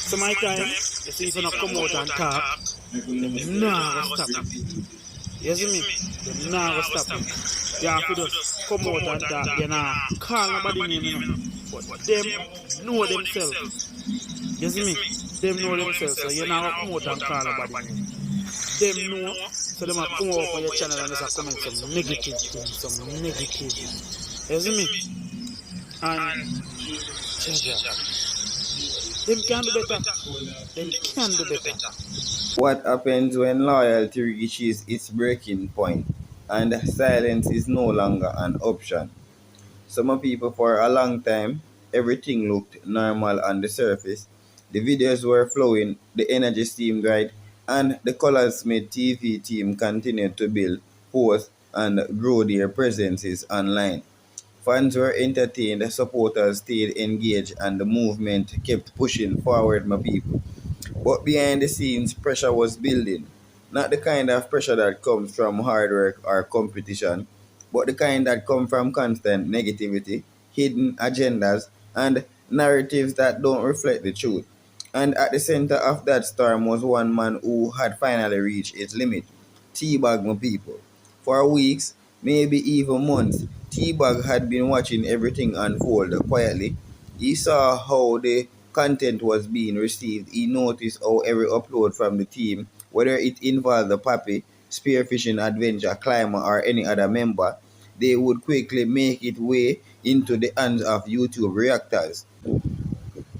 So my time, you see if you not come out and talk, them nah go stop it. You see me? Them nah go stop it. You have to just come out and talk. You nah call nobody name, you know. But them know themselves. You see me? Them know themselves. So you nah come out and call nobody name. Them know. So them a come up on your channel and just comment some negative things, some negative. You see me? And treasure. Them can do better. Them can do better. What happens when loyalty reaches its breaking point and silence is no longer an option? Some people, for a long time, everything looked normal on the surface. The videos were flowing, the energy seemed right, and the Colaz Smith TV team continued to build, post, and grow their presences online. Fans were entertained, supporters stayed engaged, and the movement kept pushing forward, my people. But behind the scenes, pressure was building. Not the kind of pressure that comes from hard work or competition, but the kind that comes from constant negativity, hidden agendas, and narratives that don't reflect the truth. And at the center of that storm was one man who had finally reached his limit. Teabag, my people. For weeks, maybe even months, Teabag had been watching everything unfold quietly. He saw how the content was being received. He noticed how every upload from the team, whether it involved the puppy, spearfishing adventure, climber, or any other member, they would quickly make it way into the hands of YouTube reactors.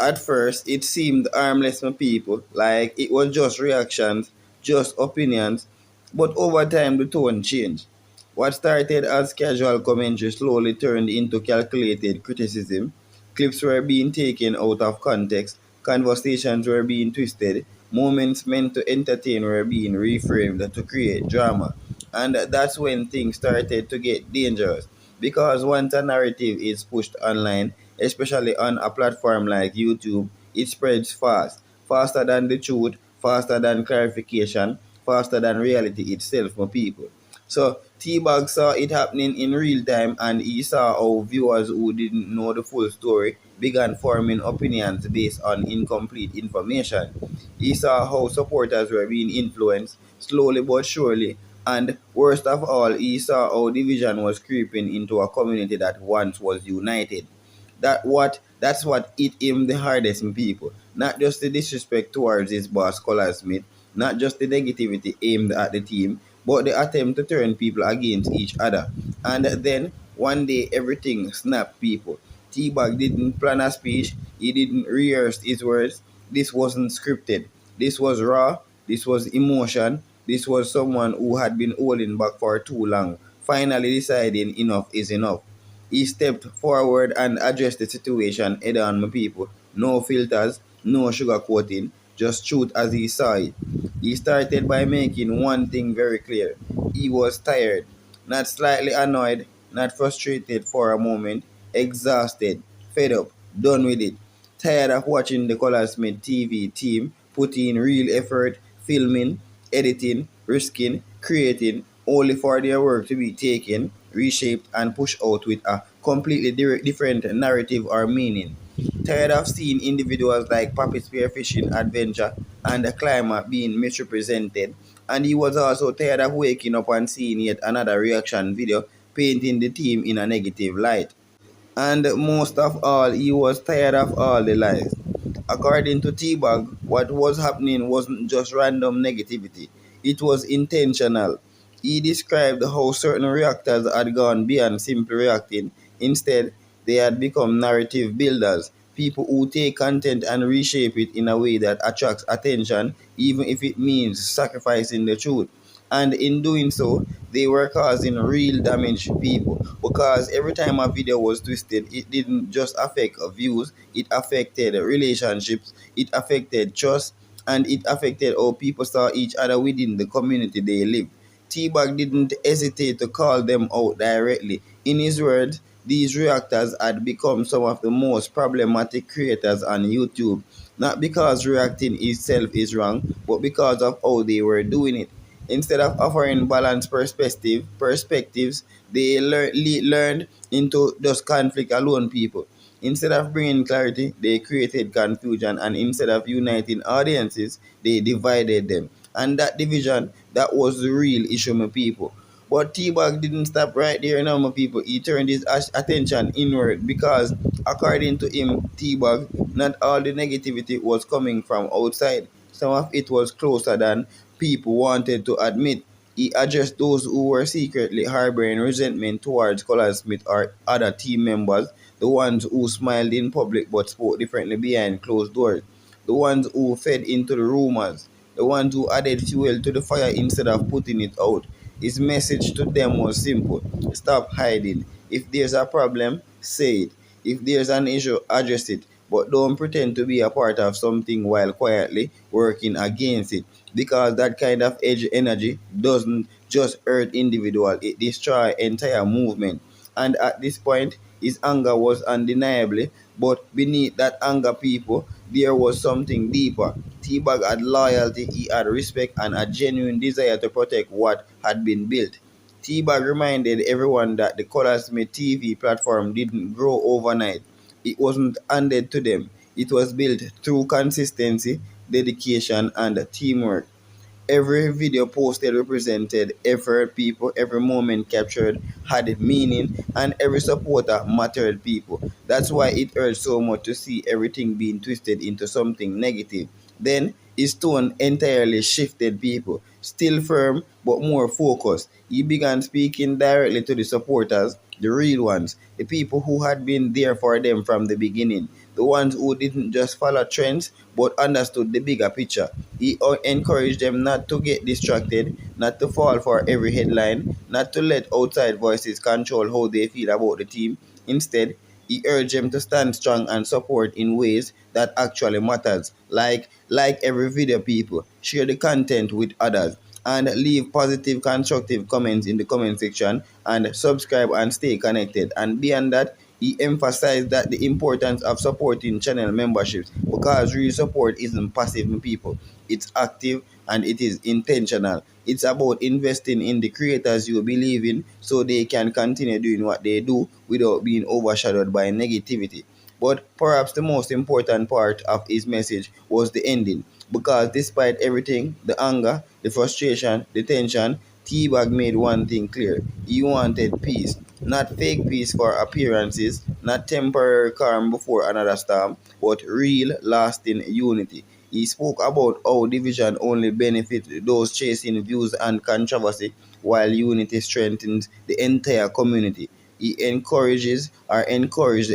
At first, it seemed harmless to people, like it was just reactions, just opinions, but over time the tone changed. What started as casual commentary slowly turned into calculated criticism. Clips were being taken out of context, conversations were being twisted, moments meant to entertain were being reframed to create drama. And that's when things started to get dangerous. Because once a narrative is pushed online, especially on a platform like YouTube, it spreads fast, faster than the truth, faster than clarification, faster than reality itself for people. So Teabag saw it happening in real time and he saw how viewers who didn't know the full story began forming opinions based on incomplete information. He saw how supporters were being influenced slowly but surely, and worst of all, he saw how division was creeping into a community that once was united. That's what hit him the hardest in people. Not just the disrespect towards his boss Colaz Smith, not just the negativity aimed at the team, but the attempt to turn people against each other. And then one day everything snapped people. Teabag didn't plan a speech, he didn't rehearse his words. This wasn't scripted. This was raw, this was emotion, this was someone who had been holding back for too long, finally deciding enough is enough. He stepped forward and addressed the situation head on, my people. No filters, no sugarcoating, just truth as he saw it. He started by making one thing very clear. He was tired, not slightly annoyed, not frustrated for a moment, exhausted, fed up, done with it. Tired of watching the Colaz Smith TV team put in real effort, filming, editing, risking, creating, only for their work to be taken, reshaped, and pushed out with a completely different narrative or meaning. Tired of seeing individuals like Papi Spearfishing Adventure and the Climber being misrepresented, and he was also tired of waking up and seeing yet another reaction video painting the team in a negative light. And most of all, he was tired of all the lies. According to Teabag, what was happening wasn't just random negativity, it was intentional. He described how certain reactors had gone beyond simply reacting. Instead, they had become narrative builders, people who take content and reshape it in a way that attracts attention, even if it means sacrificing the truth. And in doing so, they were causing real damage to people because every time a video was twisted, it didn't just affect views, it affected relationships, it affected trust, and it affected how people saw each other within the community they lived. Teabag didn't hesitate to call them out directly. In his words, these reactors had become some of the most problematic creators on YouTube, not because reacting itself is wrong, but because of how they were doing it. Instead of offering balanced perspectives, they learned into just conflict alone people. Instead of bringing clarity, they created confusion, and instead of uniting audiences, they divided them. And that division, that was the real issue, my people. But Teabag didn't stop right there, you know, my people. He turned his attention inward because, according to him, Teabag, not all the negativity was coming from outside. Some of it was closer than people wanted to admit. He addressed those who were secretly harboring resentment towards Colaz Smith or other team members, the ones who smiled in public but spoke differently behind closed doors, the ones who fed into the rumors, the ones who added fuel to the fire instead of putting it out. His message to them was simple: stop hiding. If there's a problem, say it. If there's an issue, address it. But don't pretend to be a part of something while quietly working against it. Because that kind of edge energy doesn't just hurt individual, it destroys entire movement. And at this point, his anger was undeniably, but beneath that anger, people, there was something deeper. Teabag had loyalty, he had respect, and a genuine desire to protect what had been built. Teabag reminded everyone that the Colaz Smith TV platform didn't grow overnight. It wasn't handed to them. It was built through consistency, dedication, and teamwork. Every video posted represented effort, people, every moment captured had meaning, and every supporter mattered, people. That's why it hurt so much to see everything being twisted into something negative. Then his tone entirely shifted, people. Still firm, but more focused. He began speaking directly to the supporters, the real ones, the people who had been there for them from the beginning, the ones who didn't just follow trends but understood the bigger picture. He encouraged them not to get distracted, not to fall for every headline, not to let outside voices control how they feel about the team. Instead, he urged them to stand strong and support in ways that actually matters. Like every video, people, share the content with others and leave positive constructive comments in the comment section and subscribe and stay connected. And beyond that, he emphasized that the importance of supporting channel memberships, because real support isn't passive, people. It's active and it is intentional. It's about investing in the creators you believe in so they can continue doing what they do without being overshadowed by negativity. But perhaps the most important part of his message was the ending, because despite everything, the anger, the frustration, the tension, Teabag made one thing clear: he wanted peace. Not fake peace for appearances, not temporary calm before another storm, but real, lasting unity. He spoke about how division only benefits those chasing views and controversy, while unity strengthens the entire community. He encouraged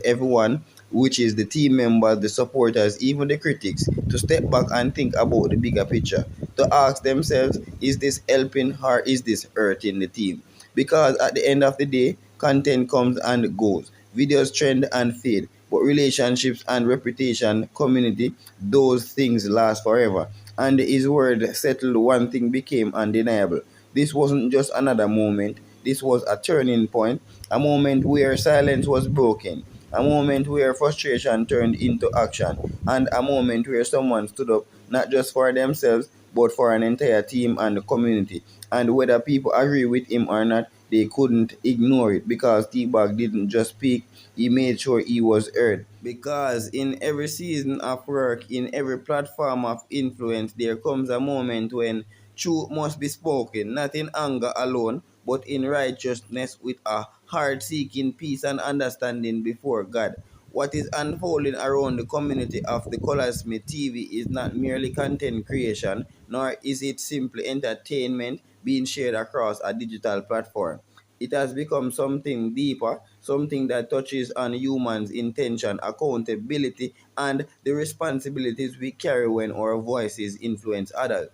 everyone, which is the team members, the supporters, even the critics, to step back and think about the bigger picture. To ask themselves, is this helping or is this hurting the team? Because at the end of the day, content comes and goes, videos trend and fade, but relationships and reputation, community, those things last forever. And his word settled one thing became undeniable. This wasn't just another moment, this was a turning point, a moment where silence was broken, a moment where frustration turned into action, and a moment where someone stood up not just for themselves but for an entire team and the community. And whether people agree with him or not, they couldn't ignore it, because Teabag didn't just speak, he made sure he was heard. Because in every season of work, in every platform of influence, there comes a moment when truth must be spoken, not in anger alone, but in righteousness, with a heart seeking peace and understanding before God. What is unfolding around the community of the Colaz Smith TV is not merely content creation, nor is it simply entertainment being shared across a digital platform. It has become something deeper, something that touches on humans' intention, accountability, and the responsibilities we carry when our voices influence others.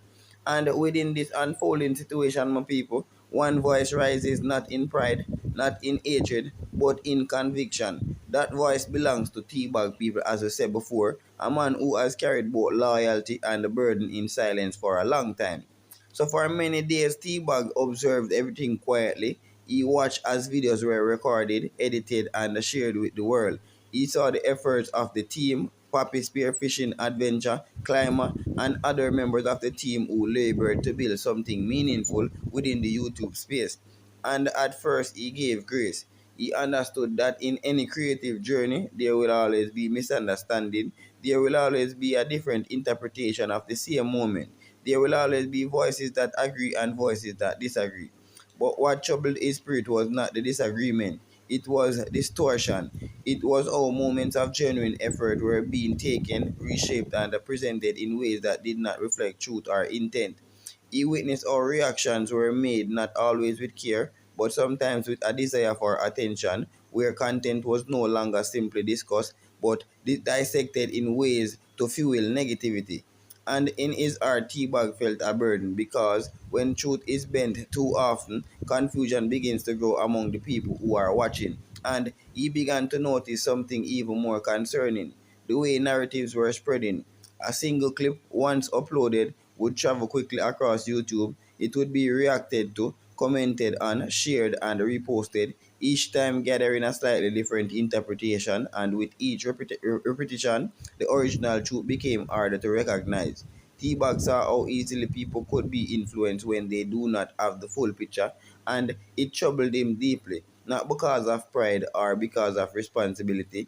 And within this unfolding situation, my people, one voice rises, not in pride, not in hatred, but in conviction. That voice belongs to Teabag, people, as I said before, a man who has carried both loyalty and the burden in silence for a long time. So for many days, Teabag observed everything quietly. He watched as videos were recorded, edited, and shared with the world. He saw the efforts of the team, Papi Spearfishing Adventure, Climber, and other members of the team who labored to build something meaningful within the YouTube space. And at first, he gave grace. He understood that in any creative journey, there will always be misunderstanding. There will always be a different interpretation of the same moment. There will always be voices that agree and voices that disagree. But what troubled his spirit was not the disagreement, it was distortion. It was how moments of genuine effort were being taken, reshaped, and presented in ways that did not reflect truth or intent. He witnessed how reactions were made not always with care, but sometimes with a desire for attention, where content was no longer simply discussed, but dissected in ways to fuel negativity. And in his heart, Teabag felt a burden because when truth is bent too often, confusion begins to grow among the people who are watching. And he began to notice something even more concerning: the way narratives were spreading. A single clip, once uploaded, would travel quickly across YouTube. It would be reacted to, commented on, shared, and reposted, each time gathering a slightly different interpretation, and with each repetition, the original truth became harder to recognize. Teabag saw how easily people could be influenced when they do not have the full picture, and it troubled him deeply, not because of pride or because of responsibility.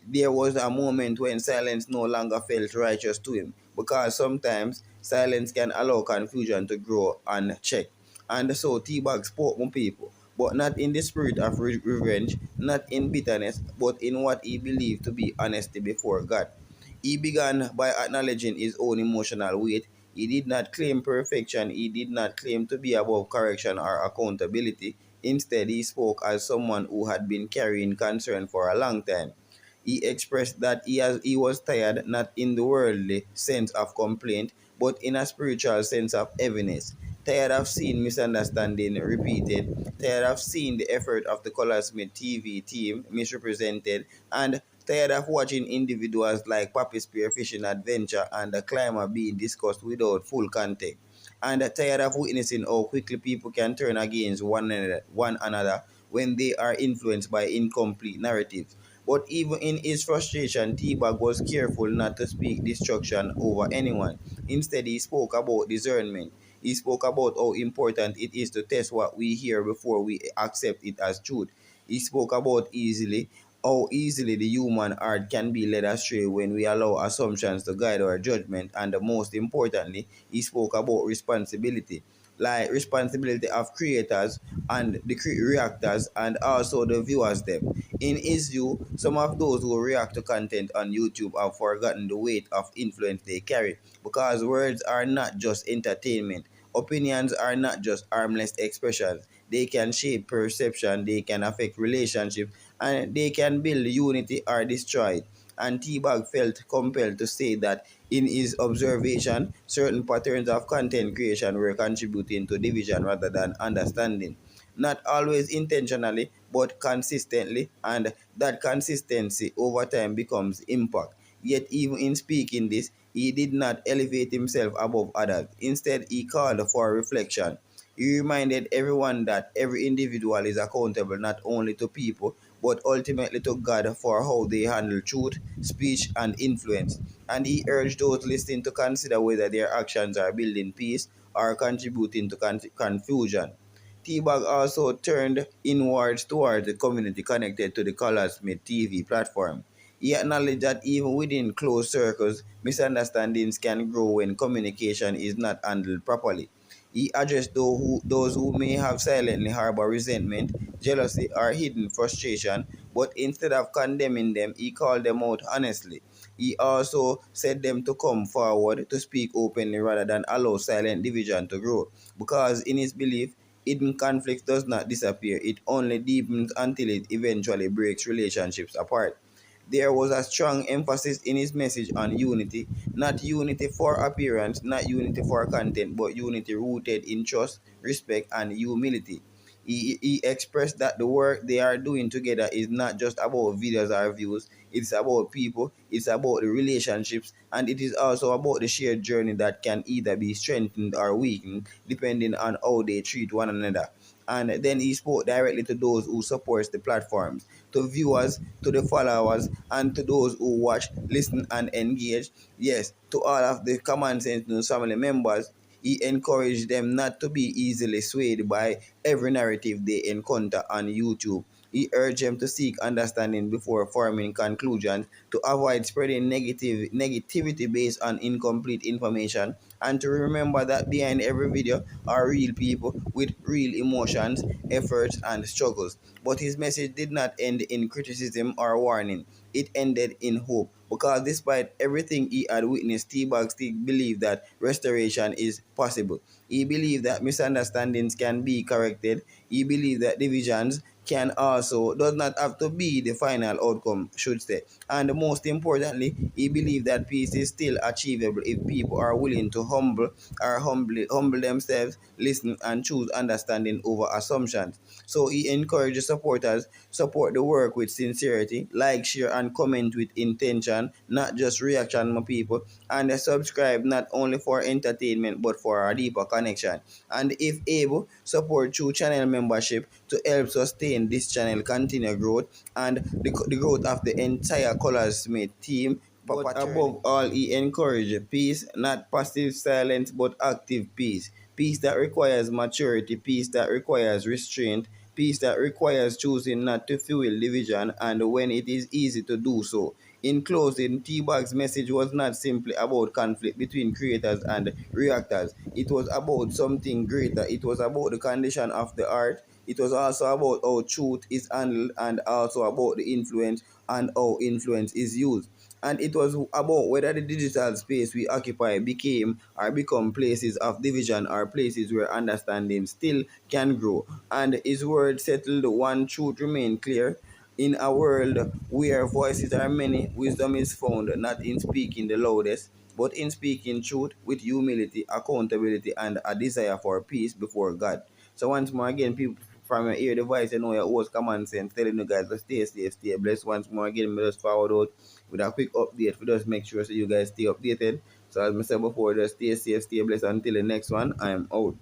There was a moment when silence no longer felt righteous to him, because sometimes silence can allow confusion to grow unchecked. And so Teabag spoke with people, but not in the spirit of revenge, not in bitterness, but in what he believed to be honesty before God. He began by acknowledging his own emotional weight. He did not claim perfection, he did not claim to be above correction or accountability. Instead, he spoke as someone who had been carrying concern for a long time. He expressed that he was tired, not in the worldly sense of complaint, but in a spiritual sense of heaviness. Tired of seeing misunderstanding repeated, tired of seeing the effort of the Colaz Smith TV team misrepresented, and tired of watching individuals like Papi Spearfishing Adventure and the Climber being discussed without full context, and tired of witnessing how quickly people can turn against one another when they are influenced by incomplete narratives. But even in his frustration, Teabag was careful not to speak destruction over anyone. Instead, he spoke about discernment. He spoke about how important it is to test what we hear before we accept it as truth. He spoke about how easily the human heart can be led astray when we allow assumptions to guide our judgment, and most importantly, he spoke about responsibility, like responsibility of creators and the reactors and also the viewers them. In his view, some of those who react to content on YouTube have forgotten the weight of influence they carry, because words are not just entertainment. Opinions are not just harmless expressions. They can shape perception, they can affect relationships, and they can build unity or destroy it. And Teabag felt compelled to say that in his observation, certain patterns of content creation were contributing to division rather than understanding. Not always intentionally, but consistently, and that consistency over time becomes impact. Yet, even in speaking this, he did not elevate himself above others. Instead, he called for reflection. He reminded everyone that every individual is accountable not only to people, but ultimately to God for how they handle truth, speech, and influence. And he urged those listening to consider whether their actions are building peace or contributing to confusion. Teabag also turned inwards towards the community connected to the Colaz Smith TV platform. He acknowledged that even within closed circles, misunderstandings can grow when communication is not handled properly. He addressed those who may have silently harbor resentment, jealousy, or hidden frustration, but instead of condemning them, he called them out honestly. He also said them to come forward to speak openly rather than allow silent division to grow, because in his belief, hidden conflict does not disappear, it only deepens until it eventually breaks relationships apart. There was a strong emphasis in his message on unity, not unity for appearance, not unity for content, but unity rooted in trust, respect, and humility. He expressed that the work they are doing together is not just about videos or views, it's about people, it's about the relationships, and it is also about the shared journey that can either be strengthened or weakened depending on how they treat one another. And then he spoke directly to those who support the platforms, to viewers, to the followers, and to those who watch, listen, and engage. Yes, to all of the Common Sense News family members, he encouraged them not to be easily swayed by every narrative they encounter on YouTube. He urged them to seek understanding before forming conclusions, to avoid spreading negativity based on incomplete information, and to remember that behind every video are real people with real emotions, efforts, and struggles. But his message did not end in criticism or warning. It ended in hope, because despite everything he had witnessed, Teabag still believed that restoration is possible. He believed that misunderstandings can be corrected. He believed that divisions can also does not have to be the final outcome, should say. And most importantly, he believed that peace is still achievable if people are willing to humble themselves, listen, and choose understanding over assumptions. So he encouraged supporters support the work with sincerity, like, share, and comment with intention, not just reaction, my people. And subscribe not only for entertainment but for a deeper connection. And if able, support through channel membership to help sustain this channel continue growth and the growth of the entire Colaz Smith team. But above all, he encouraged peace, not passive silence, but active peace. Peace that requires maturity, peace that requires restraint, peace that requires choosing not to fuel division, and when it is easy to do so. In closing, Teabag's message was not simply about conflict between creators and reactors. It was about something greater. It was about the condition of the art. It was also about how truth is handled, and also about the influence and how influence is used. And it was about whether the digital space we occupy became or become places of division or places where understanding still can grow. And his word settled, one truth remained clear. In a world where voices are many, wisdom is found not in speaking the loudest, but in speaking truth with humility, accountability, and a desire for peace before God. So once more again, people from your ear device, you know your host common sense telling you guys to stay safe, stay blessed. Once more again, me just forward out with a quick update for just make sure so you guys stay updated. So as I said before, just stay safe, stay blessed until the next one. I am out.